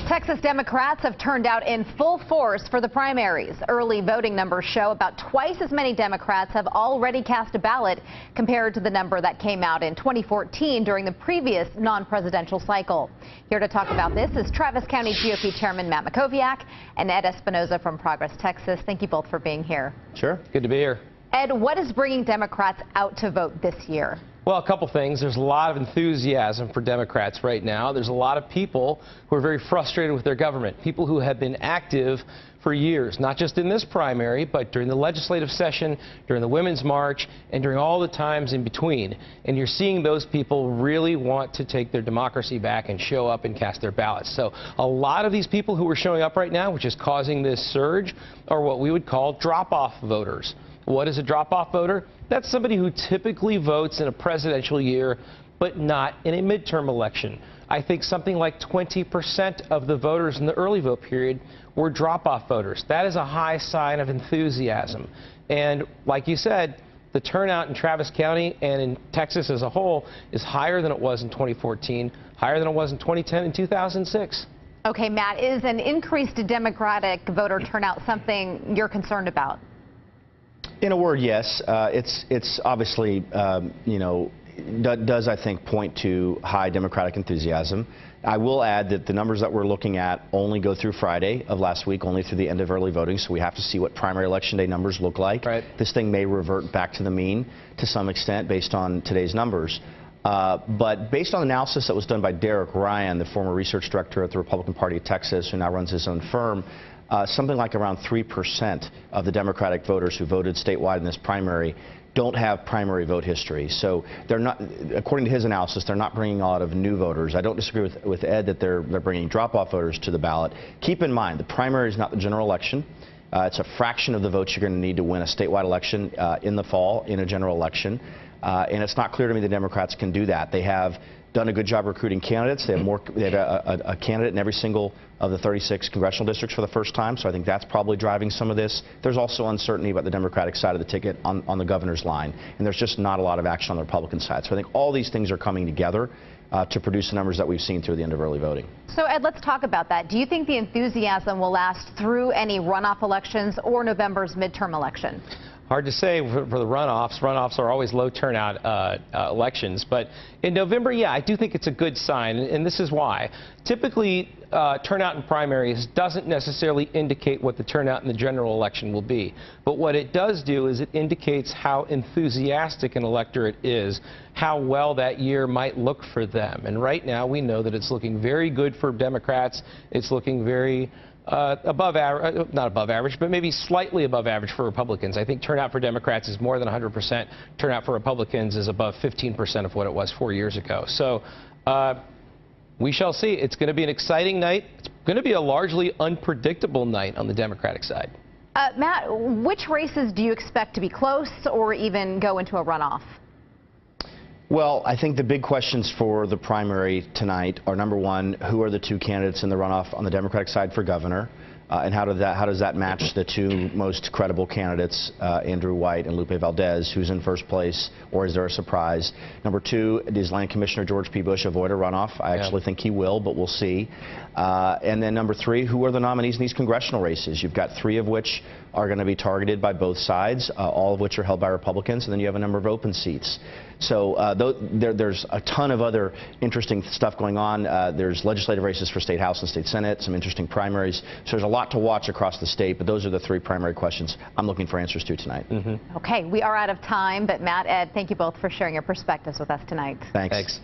Texas Democrats have turned out in full force for the primaries. Early voting numbers show about twice as many Democrats have already cast a ballot compared to the number that came out in 2014 during the previous non-presidential cycle. Here to talk about this is Travis County GOP Chairman Matt Mackowiak and Ed Espinoza from Progress, Texas. Thank you both for being here. Sure. Good to be here. Ed, what is bringing Democrats out to vote this year? Well, a couple things. There's a lot of enthusiasm for Democrats right now. There's a lot of people who are very frustrated with their government, people who have been active for years, not just in this primary, but during the legislative session, during the Women's March, and during all the times in between. And you're seeing those people really want to take their democracy back and show up and cast their ballots. So a lot of these people who are showing up right now, which is causing this surge, are what we would call drop-off voters. What is a drop-off voter? That's somebody who typically votes in a presidential year, but not in a midterm election. I think something like 20% of the voters in the early vote period were drop-off voters. That is a high sign of enthusiasm. And like you said, the turnout in Travis County and in Texas as a whole is higher than it was in 2014, higher than it was in 2010 and 2006. Okay, Matt, is an increased Democratic voter turnout something you're concerned about? In a word, yes. It's obviously, does, I think, point to high Democratic enthusiasm. I will add that the numbers that we're looking at only go through Friday of last week, only through the end of early voting, so we have to see what primary election day numbers look like. Right. This thing may revert back to the mean to some extent based on today's numbers. But based on analysis that was done by Derek Ryan, the former research director at the Republican Party of Texas, who now runs his own firm, something like around 3% of the Democratic voters who voted statewide in this primary don't have primary vote history. So they're not, according to his analysis, they're not bringing a lot of new voters. I don't disagree with Ed that they're bringing drop-off voters to the ballot. Keep in mind, the primary is not the general election. It's a fraction of the votes you're going to need to win a statewide election in the fall in a general election. And it's not clear to me the Democrats can do that. They have done a good job recruiting candidates. They have a candidate in every single of the 36 congressional districts for the first time, so I think that's probably driving some of this. There's also uncertainty about the Democratic side of the ticket on the governor's line, and there's just not a lot of action on the Republican side. So I think all these things are coming together to produce the numbers that we've seen through the end of early voting. So, Ed, let's talk about that. Do you think the enthusiasm will last through any runoff elections or November's midterm election? Hard to say for the runoffs. Runoffs are always low turnout elections. But in November, yeah, I do think it's a good sign, and this is why. Typically, turnout in primaries doesn't necessarily indicate what the turnout in the general election will be. But what it does do is it indicates how enthusiastic an electorate is, how well that year might look for them. And right now, we know that it's looking very good for Democrats. It's looking very above average, not above average, but maybe slightly above average for Republicans. I think turnout for Democrats is more than 100%. Turnout for Republicans is above 15% of what it was 4 years ago. So we shall see. It's going to be an exciting night. It's going to be a largely unpredictable night on the Democratic side. Matt, which races do you expect to be close or even go into a runoff? Well, I think the big questions for the primary tonight are, number one, who are the two candidates in the runoff on the Democratic side for governor, and how does that match the two most credible candidates, Andrew White and Lupe Valdez, who's in first place, or is there a surprise? Number two, does Land Commissioner George P. Bush avoid a runoff? I actually think he will, but we'll see. And then number three, who are the nominees in these congressional races? You've got three of which are going to be targeted by both sides, all of which are held by Republicans, and then you have a number of open seats. So there's a ton of other interesting stuff going on. There's legislative races for state house and state senate, some interesting primaries. So there's a lot to watch across the state, but those are the three primary questions I'm looking for answers to tonight. Okay, we are out of time, but Matt, Ed, thank you both for sharing your perspectives with us tonight. Thanks.